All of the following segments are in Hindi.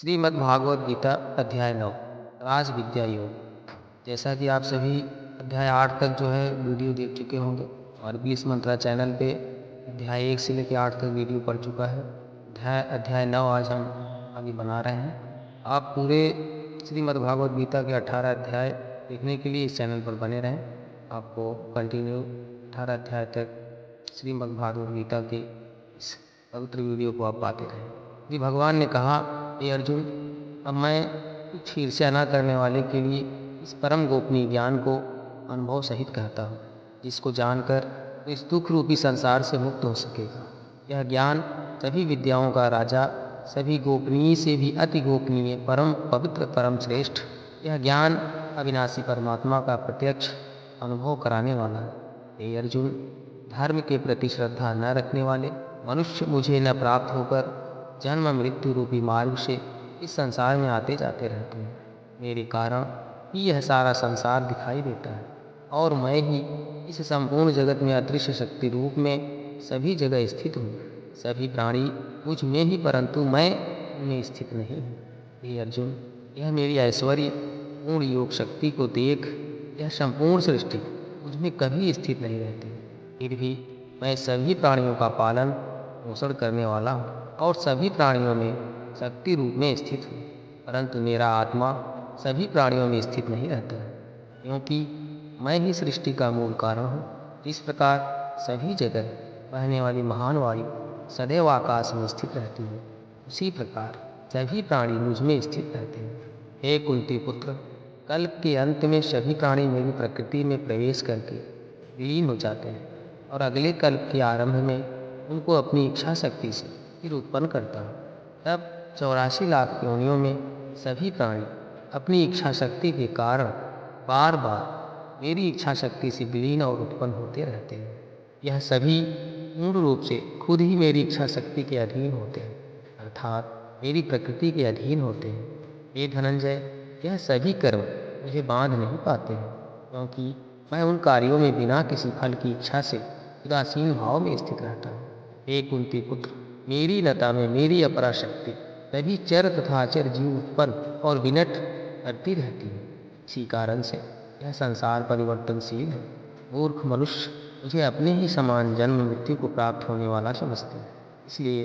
श्रीमद् भागवत गीता अध्याय 9 राज विद्या योग। जैसा कि आप सभी अध्याय 8 तक जो है वीडियो देख चुके होंगे और 20 मंत्रा चैनल पे अध्याय 1 से लेकर 8 तक वीडियो पढ़ चुका है। अध्याय 9 आज हम आगे बना रहे हैं। आप पूरे श्रीमद् भागवत गीता के 18 अध्याय देखने के लिए इस चैनल पर बने रहें। आपको कंटिन्यू 18 अध्याय तक श्रीमद् भागवत गीता के इस पवित्र वीडियो को आप पाते रहें। जी भगवान ने कहा, हे अर्जुन, अब मैं कुछ ईर्ष्या न करने वाले के लिए इस परम गोपनीय ज्ञान को अनुभव सहित कहता हूँ, जिसको जानकर वो इस दुख रूपी संसार से मुक्त हो सकेगा। यह ज्ञान सभी विद्याओं का राजा, सभी गोपनीय से भी अति गोपनीय, परम पवित्र, परम श्रेष्ठ, यह ज्ञान अविनाशी परमात्मा का प्रत्यक्ष अनुभव कराने वाला है। हे अर्जुन, धर्म के प्रति श्रद्धा न रखने वाले मनुष्य मुझे न प्राप्त होकर जन्म मृत्यु रूपी मार्ग से इस संसार में आते जाते रहते हैं। मेरे कारण ही यह सारा संसार दिखाई देता है और मैं ही इस संपूर्ण जगत में अदृश्य शक्ति रूप में सभी जगह स्थित हूँ। सभी प्राणी मुझ में ही, परंतु मैं उनमें स्थित नहीं हूँ। हे अर्जुन, यह मेरी ऐश्वर्य पूर्ण योग शक्ति को देख यह संपूर्ण सृष्टि मुझ में कभी स्थित नहीं रहती। फिर भी मैं सभी प्राणियों का पालन पोषण करने वाला हूँ और सभी प्राणियों में शक्ति रूप में स्थित हूँ, परंतु मेरा आत्मा सभी प्राणियों में स्थित नहीं रहता है, क्योंकि मैं ही सृष्टि का मूल कारण हूँ। जिस प्रकार सभी जगह बहने वाली महान वायु सदैव आकाश में स्थित रहती है, उसी प्रकार सभी प्राणी मुझ में स्थित रहते हैं। हे कुंती पुत्र, कल्प के अंत में सभी प्राणी मेरी प्रकृति में प्रवेश करके विलीन हो जाते हैं और अगले कल्प के आरंभ में उनको अपनी इच्छा शक्ति से फिर उत्पन्न करता हूँ। तब 84 लाख योनियों में सभी प्राणी अपनी इच्छा शक्ति के कारण बार बार मेरी इच्छा शक्ति से विलीन और उत्पन्न होते रहते हैं। यह सभी पूर्ण रूप से खुद ही मेरी इच्छा शक्ति के अधीन होते हैं, अर्थात मेरी प्रकृति के अधीन होते हैं। हे धनंजय, यह सभी कर्म मुझे बांध नहीं पाते हैं, क्योंकि मैं उन कार्यों में बिना किसी फल की इच्छा से उदासीन भाव में स्थित रहता हूँ। हे कुंती पुत्र, मेरी लता में मेरी अपरा शक्ति सभी चर तथा अचर जीव उत्पन्न और विनट करती रहती है। इसी कारण से यह संसार परिवर्तनशील है। मूर्ख मनुष्य मुझे अपने ही समान जन्म मृत्यु को प्राप्त होने वाला समझते हैं, इसलिए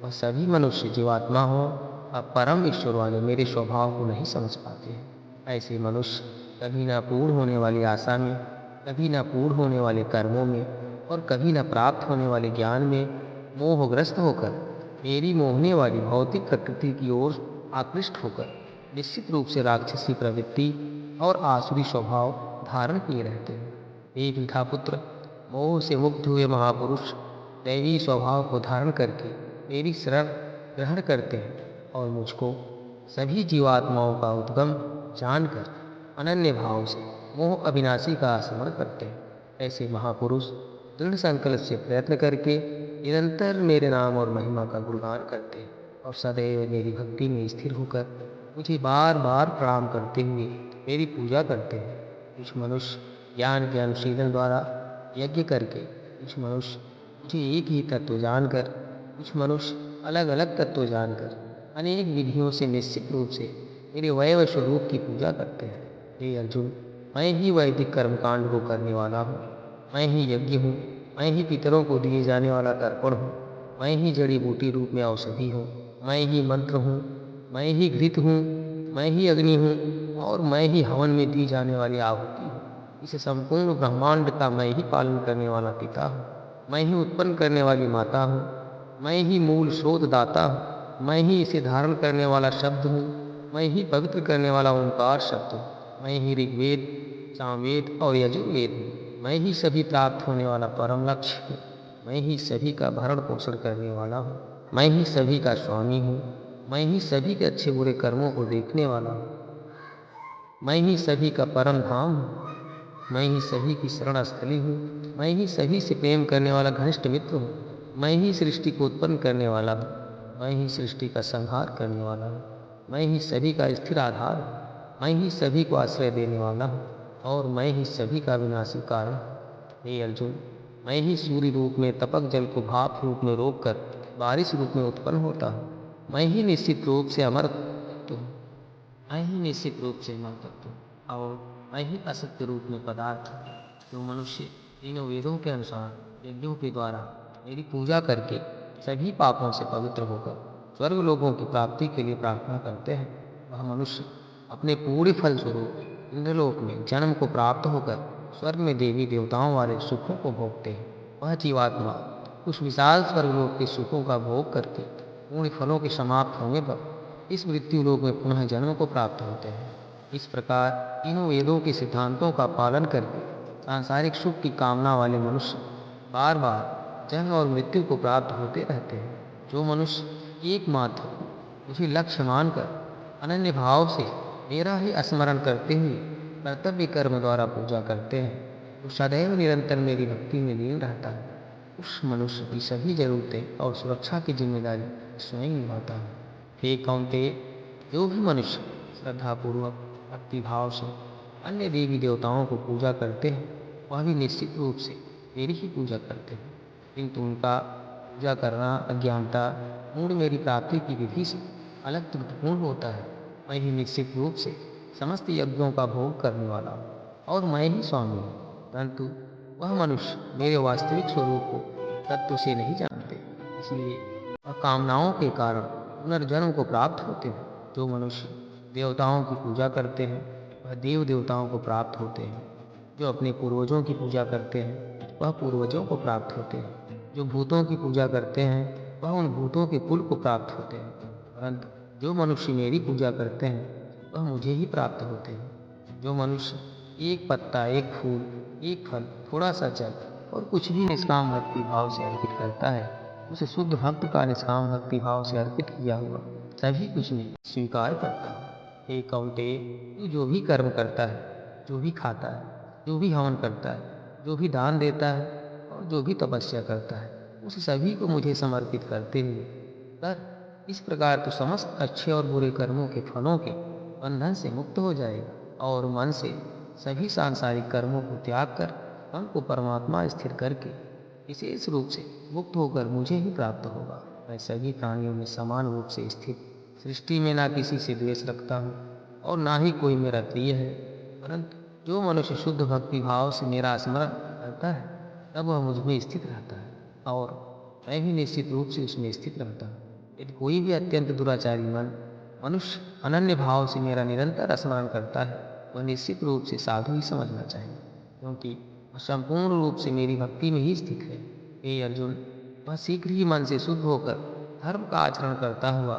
वह सभी मनुष्य जीवात्मा हो और परम ईश्वर वाले मेरे स्वभाव को नहीं समझ पाते हैं। ऐसे मनुष्य कभी न पूर्ण होने वाली आशा में, कभी न पूर्ण होने वाले कर्मों में और कभी न प्राप्त होने वाले ज्ञान में मोहग्रस्त होकर मेरी मोहने वाली भौतिक प्रकृति की ओर आकृष्ट होकर निश्चित रूप से राक्षसी प्रवृत्ति और आसुरी स्वभाव धारण किए रहते हैं। हे वृद्धापुत्र, मोह से मुक्त हुए महापुरुष दैवी स्वभाव को धारण करके मेरी शरण ग्रहण करते हैं और मुझको सभी जीवात्माओं का उद्गम जानकर अनन्य भाव से मोह अविनाशी का स्मरण करते हैं। ऐसे महापुरुष दृढ़ संकल्प से प्रयत्न करके निरंतर मेरे नाम और महिमा का गुणगान करते हैं और सदैव मेरी भक्ति में स्थिर होकर मुझे बार बार प्रणाम करते हुए मेरी पूजा करते हैं। कुछ मनुष्य ज्ञान के अनुशीलन द्वारा यज्ञ करके, कुछ मनुष्य मुझे एक ही तत्व जानकर, कुछ मनुष्य अलग अलग तत्व जानकर अनेक विधियों से निश्चित रूप से मेरे वैव स्वरूप की पूजा करते हैं। हे अर्जुन, मैं ही वैदिक कर्मकांड को करने वाला हूँ, मैं ही यज्ञ हूँ, मैं ही पितरों को दिए जाने वाला तर्पण हूँ, मैं ही जड़ी बूटी रूप में औषधि हूँ, मैं ही मंत्र हूँ, मैं ही घृत हूँ, मैं ही अग्नि हूँ और मैं ही हवन में दी जाने वाली आहुति हूँ। इस संपूर्ण ब्रह्मांड का मैं ही पालन करने वाला पिता हूँ, मैं ही उत्पन्न करने वाली माता हूँ, मैं ही मूल स्रोत दाता हूँ, मैं ही इसे धारण करने वाला शब्द हूँ, मैं ही पवित्र करने वाला ओंकार शब्द हूँ, मैं ही ऋग्वेद, सामवेद और यजुर्वेद हूँ, मैं ही सभी प्राप्त होने वाला परम लक्ष्य हूँ, मैं ही सभी का भरण पोषण करने वाला हूँ, मैं ही सभी का स्वामी हूँ, मैं ही सभी के अच्छे बुरे कर्मों को देखने वाला हूँ, मैं ही सभी का परम धाम हूँ, मैं ही सभी की शरण स्थली हूँ, मैं ही सभी से प्रेम करने वाला घनिष्ठ मित्र हूँ, मैं ही सृष्टि को उत्पन्न करने वाला हूँ, मैं ही सृष्टि का संहार करने वाला हूँ, मैं ही सभी का स्थिर आधार हूँ, मैं ही सभी को आश्रय देने वाला हूँ और मैं ही सभी का विनाशी कारण हूँ। हे अर्जुन, मैं ही सूर्य रूप में तपक जल को भाप रूप में रोक कर बारिश रूप में उत्पन्न होता हूँ, मैं ही निश्चित रूप से अमर मैं ही निश्चित रूप से मन तत्व और मैं ही असत्य रूप में पदार्थ हूँ। जो मनुष्य तीनों वेदों के अनुसार यज्ञों के द्वारा मेरी पूजा करके सभी पापों से पवित्र होकर स्वर्ग लोगों की प्राप्ति के लिए प्रार्थना करते हैं, वह मनुष्य अपने पूरे फल स्वरूप इंद्रलोक में जन्म को प्राप्त होकर स्वर्ग में देवी देवताओं वाले सुखों को भोगते हैं। वह जीवात्मा उस विशाल स्वर्गलोक के सुखों का भोग करके पूर्ण फलों के समाप्त होने पर इस मृत्यु लोक में पुनः जन्म को प्राप्त होते हैं। इस प्रकार तीनों वेदों के सिद्धांतों का पालन करके सांसारिक सुख की कामना वाले मनुष्य बार बार जन्म और मृत्यु को प्राप्त होते रहते हैं। जो मनुष्य एकमात्र मुझे लक्ष्य मानकर अनन्य भाव से मेरा ही स्मरण करते हुए कर्तव्य कर्म द्वारा पूजा करते हैं, वो सदैव निरंतर मेरी भक्ति में लीन रहता है। उस मनुष्य की सभी जरूरतें और सुरक्षा की जिम्मेदारी स्वयं निभाता है। हे कौन्तेय, जो भी मनुष्य श्रद्धापूर्वक भक्तिभाव से अन्य देवी देवताओं को पूजा करते हैं, वह भी निश्चित रूप से मेरी ही पूजा करते हैं, किंतु उनका पूजा करना अज्ञानता मूढ़ मेरी प्राप्ति की विधि से अलग त्रुटिपूर्ण होता है। मैं ही निश्चित रूप से समस्त यज्ञों का भोग करने वाला हूँ और मैं ही स्वामी हूँ, परंतु वह मनुष्य मेरे वास्तविक स्वरूप को तत्व से नहीं जानते, इसलिए वह कामनाओं के कारण पुनर्जन्म को प्राप्त होते हैं। जो मनुष्य देवताओं की पूजा करते हैं, वह देव देवताओं को प्राप्त होते हैं। जो अपने पूर्वजों की पूजा करते हैं, वह पूर्वजों को प्राप्त होते हैं। जो भूतों की पूजा करते हैं, वह उन भूतों के कुल को प्राप्त होते हैं। परंतु जो मनुष्य मेरी पूजा करते हैं, वह मुझे ही प्राप्त होते हैं। जो मनुष्य एक पत्ता, एक फूल, एक फल, थोड़ा सा जल और कुछ भी निष्काम भक्ति भाव से अर्पित करता है, उसे शुद्ध भक्त का निष्काम भक्ति भाव से अर्पित किया हुआ सभी कुछ मैं स्वीकार करता हूँ। हे कौन्तेय, तू जो भी कर्म करता है, जो भी खाता है, जो भी हवन करता है, जो भी दान देता है और जो भी तपस्या करता है, उस सभी को मुझे समर्पित करते हुए कर। इस प्रकार तो समस्त अच्छे और बुरे कर्मों के फलों के बंधन से मुक्त हो जाएगा और मन से सभी सांसारिक कर्मों को त्याग कर मन को परमात्मा स्थिर करके विशेष रूप से मुक्त होकर मुझे ही प्राप्त होगा। मैं सभी प्राणियों में समान रूप से स्थित, सृष्टि में ना किसी से द्वेष रखता हूँ और ना ही कोई मेरा प्रिय है, परंतु जो मनुष्य शुद्ध भक्ति भाव से मेरा स्मरण करता है, तब वह मुझ में स्थित रहता है और मैं भी निश्चित रूप से उसमें स्थित रहता हूँ। यदि कोई भी अत्यंत दुराचारी मन मनुष्य अनन्य भाव से मेरा निरंतर स्मरण करता है, वह निश्चित रूप से साधु ही समझना चाहिए, क्योंकि वह संपूर्ण रूप से मेरी भक्ति में ही स्थित है। हे अर्जुन, वह शीघ्र ही मन से शुद्ध होकर धर्म का आचरण करता हुआ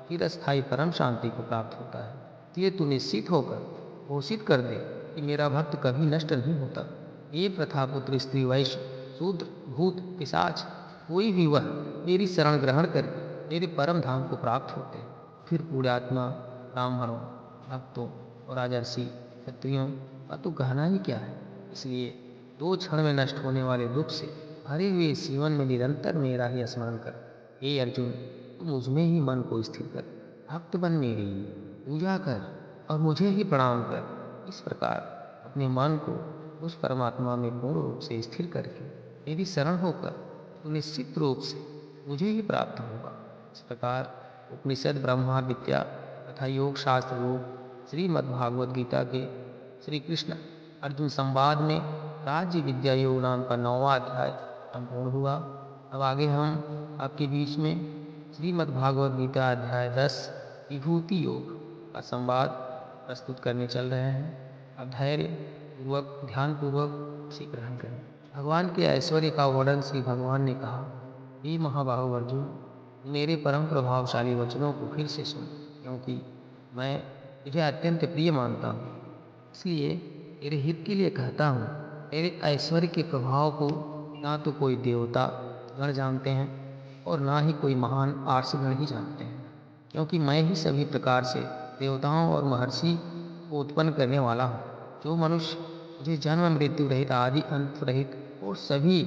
फिर अस्थायी परम शांति को प्राप्त होता है। इसलिए तू निश्चित होकर घोषित कर दे कि मेरा भक्त कभी नष्ट नहीं होता। ये प्रथापुत्र, स्त्री, वैश्य, शूद्र, भूत, पिशाच, कोई भी वह मेरी शरण ग्रहण करके मेरे परम धाम को प्राप्त होते हैं। फिर पुण्यात्मा, ब्राह्मणों, भक्तों और राजर्षि, क्षत्रियों का तो कहना ही क्या है। इसलिए 2 क्षण में नष्ट होने वाले दुख से भरे हुए इस जीवन में निरंतर मेरा ही स्मरण कर। हे अर्जुन, तू मुझ में ही मन को स्थिर कर, भक्त बन मेरी, पूजा कर और मुझे ही प्रणाम कर। इस प्रकार अपने मन को उस परमात्मा में पूर्ण रूप से स्थिर करके मेरी शरण होकर तो निश्चित रूप से मुझे ही प्राप्त होगा। इस प्रकार उपनिषद, ब्रह्मा विद्या तथा योग शास्त्र रूप श्रीमद्भागवत गीता के श्री कृष्ण अर्जुन संवाद में राज्य विद्या योग नाम का 9वां अध्याय संपूर्ण हुआ। अब आगे हम आपके बीच में श्रीमद्भागवत गीता अध्याय 10 विभूति योग का संवाद प्रस्तुत करने चल रहे हैं। अब धैर्य पूर्वक, ध्यान पूर्वक इसे ग्रहण करें। भगवान के ऐश्वर्य का वर्णन श्री भगवान ने कहा, हे महाबाहु अर्जुन, मेरे परम प्रभावशाली वचनों को फिर से सुन, क्योंकि मैं तुझे अत्यंत प्रिय मानता हूँ। इसलिए तेरे हित के लिए कहता हूँ। तेरे ऐश्वर्य के प्रभाव को ना तो कोई देवता गण जानते हैं और ना ही कोई महान आर्षगण ही जानते हैं, क्योंकि मैं ही सभी प्रकार से देवताओं और महर्षि को उत्पन्न करने वाला हूँ। जो मनुष्य मुझे जन्म मृत्यु रहित, आदि अंत रहित और सभी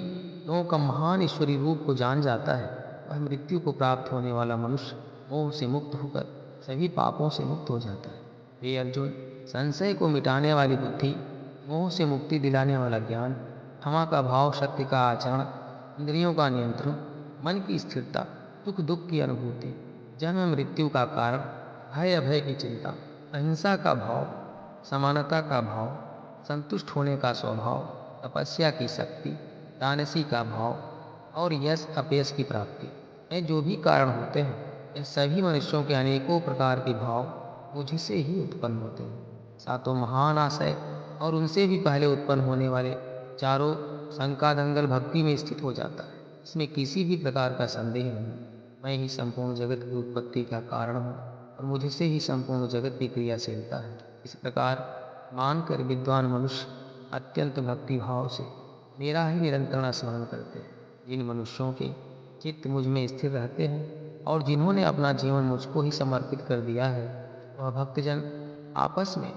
लोगों का महान ईश्वरी रूप को जान जाता है, वह मृत्यु को प्राप्त होने वाला मनुष्य मोह से मुक्त होकर सभी पापों से मुक्त हो जाता है। हे अर्जुन, संशय को मिटाने वाली बुद्धि, मोह से मुक्ति दिलाने वाला ज्ञान, क्षमा का भाव, सत्य का आचरण, इंद्रियों का नियंत्रण, मन की स्थिरता, सुख दुख की अनुभूति, जन्म मृत्यु का कारण, भय अभय की चिंता, अहिंसा का भाव, समानता का भाव, संतुष्ट होने का स्वभाव, तपस्या की शक्ति, दानसी का भाव और यश अपयश की प्राप्ति, ये जो भी कारण होते हैं, इन सभी मनुष्यों के अनेकों प्रकार के भाव मुझ से ही उत्पन्न होते हैं। सातों महान आशय और उनसे भी पहले उत्पन्न होने वाले चारों शंका दंगल भक्ति में स्थित हो जाता है। इसमें किसी भी प्रकार का संदेह नहीं। मैं ही संपूर्ण जगत की उत्पत्ति का कारण हूँ और मुझसे ही संपूर्ण जगत की क्रियाशीलता है। इस प्रकार मानकर विद्वान मनुष्य अत्यंत भक्ति भाव से मेरा ही निरंतर स्मरण करते हैं। जिन मनुष्यों के चित्त मुझ में स्थिर रहते हैं और जिन्होंने अपना जीवन मुझको ही समर्पित कर दिया है, वह भक्तजन आपस में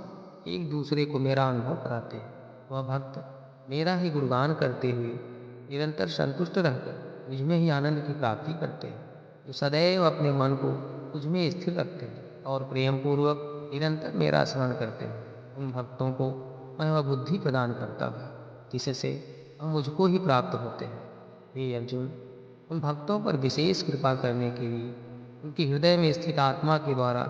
एक दूसरे को मेरा अनुभव कराते हैं। वह भक्त मेरा ही गुणगान करते हुए निरंतर संतुष्ट रहकर मुझ में ही आनंद की प्राप्ति करते हैं। जो सदैव अपने मन को मुझ में स्थिर रखते हैं और प्रेम पूर्वक निरंतर मेरा स्मरण करते हैं, उन भक्तों को मैं वह बुद्धि प्रदान करता हूँ जिससे वह मुझको ही प्राप्त होते हैं। हे अर्जुन, उन भक्तों पर विशेष कृपा करने के लिए उनके हृदय में स्थित आत्मा के द्वारा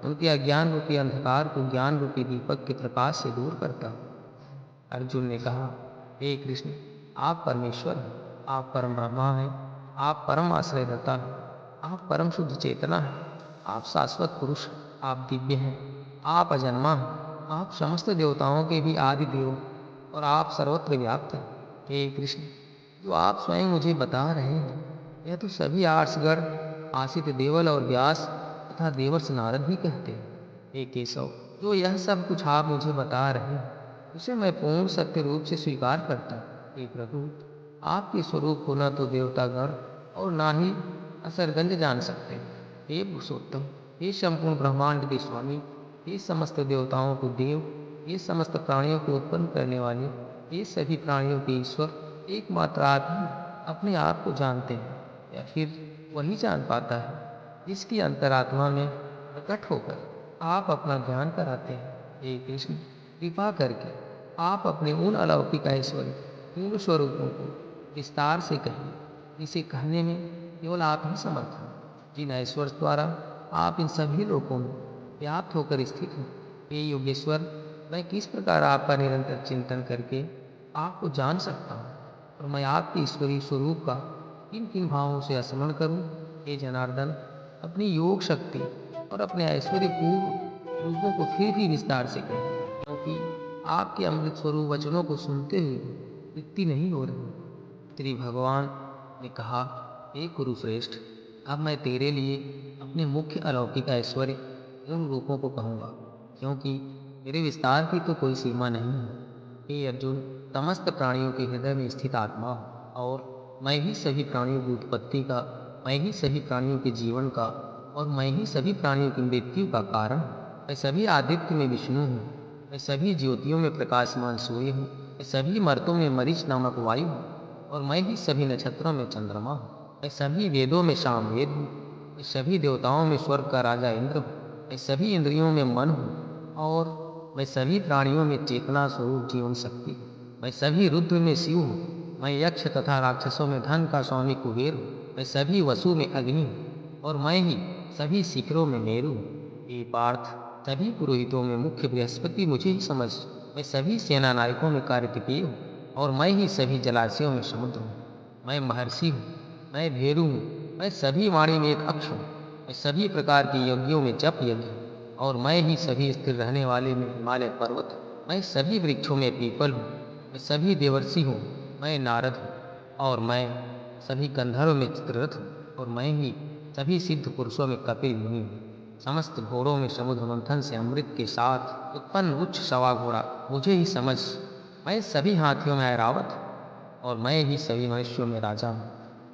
उनके अज्ञान रूपी अंधकार को ज्ञान रूपी दीपक के प्रकाश से दूर करता हूँ। अर्जुन ने कहा, हे कृष्ण, आप परमेश्वर हैं, आप परम ब्रह्मा हैं, आप परम आश्रयदाता हैं, आप परम शुद्ध चेतना हैं, आप शाश्वत पुरुष हैं, आप दिव्य हैं, आप अजन्मा हैं, आप समस्त देवताओं के भी आदि देव और आप सर्वत्र व्याप्त हैं। हे कृष्ण, जो आप स्वयं मुझे बता रहे हैं, यह तो सभी आर्षगण, आसित देवल और व्यास तथा देवर्ष नारद भी कहते हैं। हे केशव, जो यह सब कुछ आप मुझे बता रहे हैं, उसे मैं पूर्ण सत्य रूप से स्वीकार करता हूँ। हे प्रभु, आपके स्वरूप को न तो देवतागण और ना ही असरगंज जान सकते। हे पुरुषोत्तम, हे संपूर्ण ब्रह्मांड के स्वामी, हे समस्त देवताओं को देव, हे समस्त प्राणियों को उत्पन्न करने वाले, ये सभी प्राणियों के ईश्वर, एकमात्र आप ही अपने आप को जानते हैं या फिर वही जान पाता है जिसकी अंतरात्मा में प्रकट होकर आप अपना ज्ञान कराते हैं। हे कृष्ण, कृपा करके आप अपने उन अलौकिक ऐश्वर्य पूर्ण स्वरूपों को विस्तार से कहिए, जिसे कहने में केवल आप ही समर्थ हैं। जिन ऐश्वर्य द्वारा आप इन सभी लोकों में व्याप्त होकर स्थित हैं। हे योगेश्वर, मैं किस प्रकार आपका निरंतर चिंतन करके आपको जान सकता हूँ और मैं आपके ईश्वरीय स्वरूप का किन किन भावों से स्मरण करूँ। हे जनार्दन, अपनी योग शक्ति और अपने ऐश्वर्य पूर्ण रूपों को फिर भी विस्तार से कहें, क्योंकि आपके अमृत स्वरूप वचनों को सुनते हुए तृप्ति नहीं हो रही। श्री भगवान ने कहा, हे कुरुश्रेष्ठ, अब मैं तेरे लिए अपने मुख्य अलौकिक ऐश्वर्य उन रूपों को कहूँगा, क्योंकि मेरे विस्तार की तो कोई सीमा नहीं है। हे अर्जुन, समस्त प्राणियों के हृदय में स्थित आत्मा हूँ और मैं ही सभी प्राणियों की उत्पत्ति का, मैं ही सभी प्राणियों के जीवन का और मैं ही सभी प्राणियों की मृत्यु का कारण हूँ। मैं सभी आदित्य में विष्णु हूँ, मैं सभी ज्योतियों में प्रकाशमान सूर्य हूँ, मैं सभी मर्तों में मरीच नामक वायु हूँ और मैं ही सभी नक्षत्रों में चंद्रमा हूँ। मैं सभी वेदों में सामवेद हूँ, मैं सभी देवताओं में स्वर्ग का राजा इंद्र हूँ, मैं सभी इंद्रियों में मन हूँ और मैं सभी प्राणियों में चेतना स्वरूप जीवन शक्ति हूँ। मैं सभी रुद्र में शिव हूँ, मैं यक्ष तथा राक्षसों में धन का स्वामी कुबेर हूँ, मैं सभी वसु में अग्नि हूँ और मैं ही सभी शिखरों में मेरु हूँ। हे पार्थ, सभी पुरोहितों में मुख्य बृहस्पति मुझे ही समझ। मैं सभी सेना नायकों में कार्तिकेय हूँ और मैं ही सभी जलाशयों में समुद्र हूँ। मैं महर्षि हूँ, मैं भेरु हूँ, मैं सभी वाणी में एक अक्ष हूँ, मैं सभी प्रकार के यज्ञों में जप यज्ञ हूँ और मैं ही सभी स्थिर रहने वाले में हिमालय पर्वत हूँ। मैं सभी वृक्षों में पीपल हूँ, मैं सभी देवर्षि हूँ, मैं नारद हूँ और मैं सभी गंधर्व में चित्ररथ हूँ और मैं ही सभी सिद्ध पुरुषों में कपिल मुनि हूँ। समस्त घोड़ों में समुद्र मंथन से अमृत के साथ उत्पन्न उच्च सवा घोड़ा मुझे ही समझ। मैं सभी हाथियों में ऐरावत हूँ और मैं ही सभी मनुष्यों में राजा हूँ।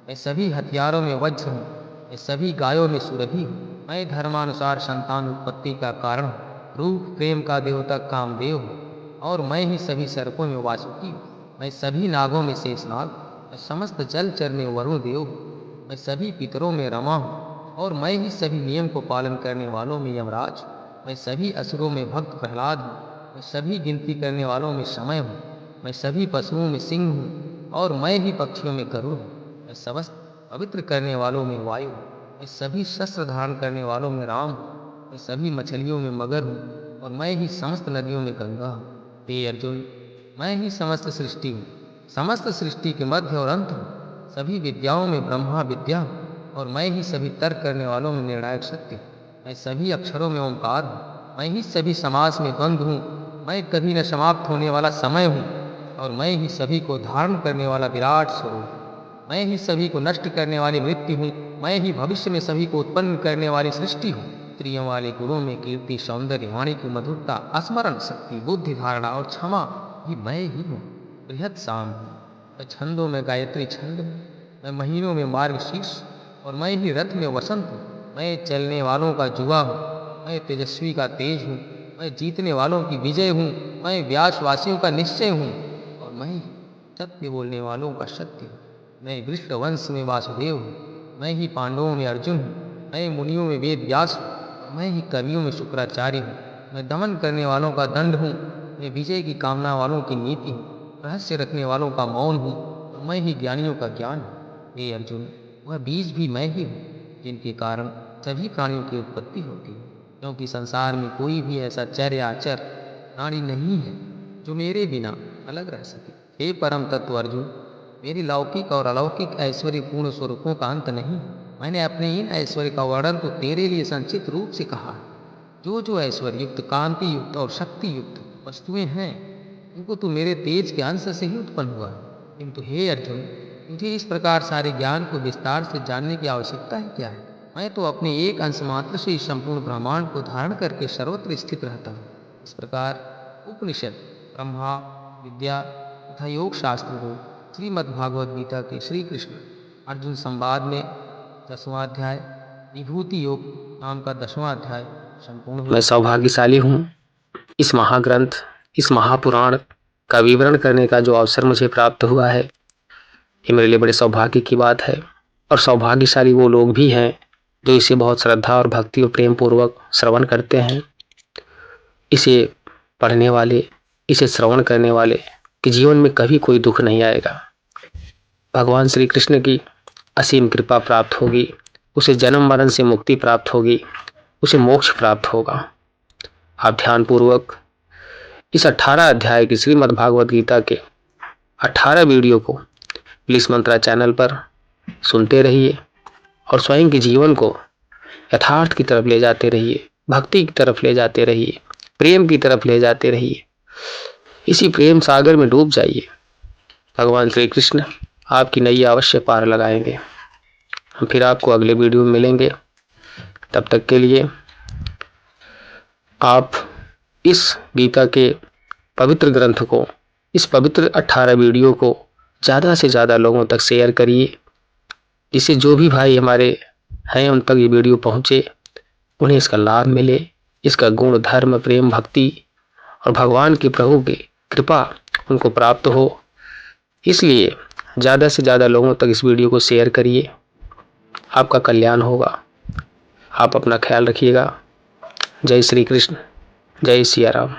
मैं सभी हथियारों में वज्र हूँ, मैं सभी गायों में सुरभि हूँ। मैं धर्मानुसार संतान उत्पत्ति का कारण हूँ, रूप प्रेम का देवता कामदेव हूँ और मैं ही सभी सर्पों में वासुकी हूँ। मैं सभी नागों में शेषनाग हूँ, मैं समस्त जलचर में वरुण देव हूँ। मैं सभी पितरों में रमा हूँ और मैं ही सभी नियम को पालन करने वालों में यमराज हूँ। मैं सभी असुरों में भक्त प्रहलाद हूँ, मैं सभी गिनती करने वालों में समय हूँ। मैं सभी पशुओं में सिंह हूँ और मैं ही पक्षियों में गरुड़ हूँ। मैं समस्त पवित्र करने वालों में वायु हूँ, मैं सभी शस्त्र धारण करने वालों में राम हूँ। मैं सभी मछलियों में मगर हूँ और मैं ही समस्त नदियों में गंगा हूँ। हे अर्जुन, मैं ही समस्त सृष्टि हूँ, समस्त सृष्टि के मध्य और अंत हूँ। सभी विद्याओं में ब्रह्मा विद्या हूँ और मैं ही सभी तर्क करने वालों में निर्णायक शक्ति हूँ। मैं सभी अक्षरों में ओंकार हूँ, मैं ही सभी समास में द्वंद्व हूँ, मैं कभी न समाप्त होने वाला समय हूँ और मैं ही सभी को धारण करने वाला विराट स्वरूप हूँ। मैं ही सभी को नष्ट करने वाली मृत्यु हूँ, मैं ही भविष्य में सभी को उत्पन्न करने वाली सृष्टि हूँ। स्त्रियों वाले गुणों में कीर्ति, सौंदर्य, वाणी की मधुरता, स्मरण शक्ति, बुद्धि धारणा और क्षमा ही मैं ही हूँ। बृहत साम हूँ, मैं छंदों में गायत्री छंद हूँ, मैं महीनों में मार्गशीर्ष और मैं ही रथ में वसंत हूँ। मैं चलने वालों का जुआ हूँ, मैं तेजस्वी का तेज हूँ, मैं जीतने वालों की विजय हूँ, मैं व्यासवासियों का निश्चय हूँ और मैं सत्य बोलने वालों का सत्य हूँ। मैं वृष्ण वंश में वासुदेव हूँ, मैं ही पांडवों में अर्जुन हूँ, मैं मुनियों में वेद व्यास हूँ, मैं ही कवियों में शुक्राचार्य हूँ। मैं दमन करने वालों का दंड हूँ, मैं विजय की कामना वालों की नीति हूँ, रहस्य रखने वालों का मौन हूँ और मैं ही ज्ञानियों का ज्ञान हूँ। हे अर्जुन, वह बीज भी मैं ही हूँ जिनके कारण सभी प्राणियों की उत्पत्ति होती है, क्योंकि संसार में कोई भी ऐसा चर या अचर प्राणी नहीं है जो मेरे बिना अलग रह सके। हे परम तत्व अर्जुन, मेरी लौकिक और अलौकिक ऐश्वर्य पूर्ण स्वरूपों का अंत नहीं। मैंने अपने इन ऐश्वर्य का वर्णन तो तेरे लिए संक्षिप्त रूप से कहा है। जो ऐश्वर्य युक्त, कांति युक्त और शक्ति युक्त वस्तुएं हैं, इनको तू मेरे तेज के अंश से ही उत्पन्न हुआ है। किंतु हे अर्जुन, मुझे इस प्रकार सारे ज्ञान को विस्तार से जानने की आवश्यकता ही क्या है? मैं तो अपने एक अंश मात्र से इस संपूर्ण ब्रह्मांड को धारण करके सर्वत्र स्थित रहता हूँ। इस प्रकार उपनिषद, ब्रह्मा विद्या तथा योग शास्त्र को श्रीमद् भागवत गीता के श्री कृष्ण अर्जुन संवाद में 10वां अध्याय विभूति योग नाम का 10वां अध्याय संपूर्ण हुआ। मैं सौभाग्यशाली हूँ। इस महाग्रंथ, इस महापुराण का विवरण करने का जो अवसर मुझे प्राप्त हुआ है, ये मेरे लिए बड़े सौभाग्य की बात है। और सौभाग्यशाली वो लोग भी हैं जो इसे बहुत श्रद्धा और भक्ति और प्रेम पूर्वक श्रवण करते हैं। इसे पढ़ने वाले, इसे श्रवण करने वाले के जीवन में कभी कोई दुख नहीं आएगा। भगवान श्री कृष्ण की असीम कृपा प्राप्त होगी, उसे जन्म मरण से मुक्ति प्राप्त होगी, उसे मोक्ष प्राप्त होगा। आप ध्यान पूर्वक इस 18 अध्याय की श्रीमद् भागवत गीता के 18 वीडियो को प्लीज मंत्रा चैनल पर सुनते रहिए और स्वयं के जीवन को यथार्थ की तरफ ले जाते रहिए, भक्ति की तरफ ले जाते रहिए, प्रेम की तरफ ले जाते रहिए। इसी प्रेम सागर में डूब जाइए। भगवान श्री कृष्ण आपकी नैया अवश्य पार लगाएंगे। हम फिर आपको अगले वीडियो में मिलेंगे। तब तक के लिए आप इस गीता के पवित्र ग्रंथ को, इस पवित्र 18 वीडियो को ज़्यादा से ज़्यादा लोगों तक शेयर करिए, जिससे जो भी भाई हमारे हैं उन तक ये वीडियो पहुँचे, उन्हें इसका लाभ मिले, इसका गुण, धर्म, प्रेम, भक्ति और भगवान के प्रभु की कृपा उनको प्राप्त हो। इसलिए ज़्यादा से ज़्यादा लोगों तक इस वीडियो को शेयर करिए, आपका कल्याण होगा। आप अपना ख्याल रखिएगा। जय श्री कृष्ण, जय सिया राम।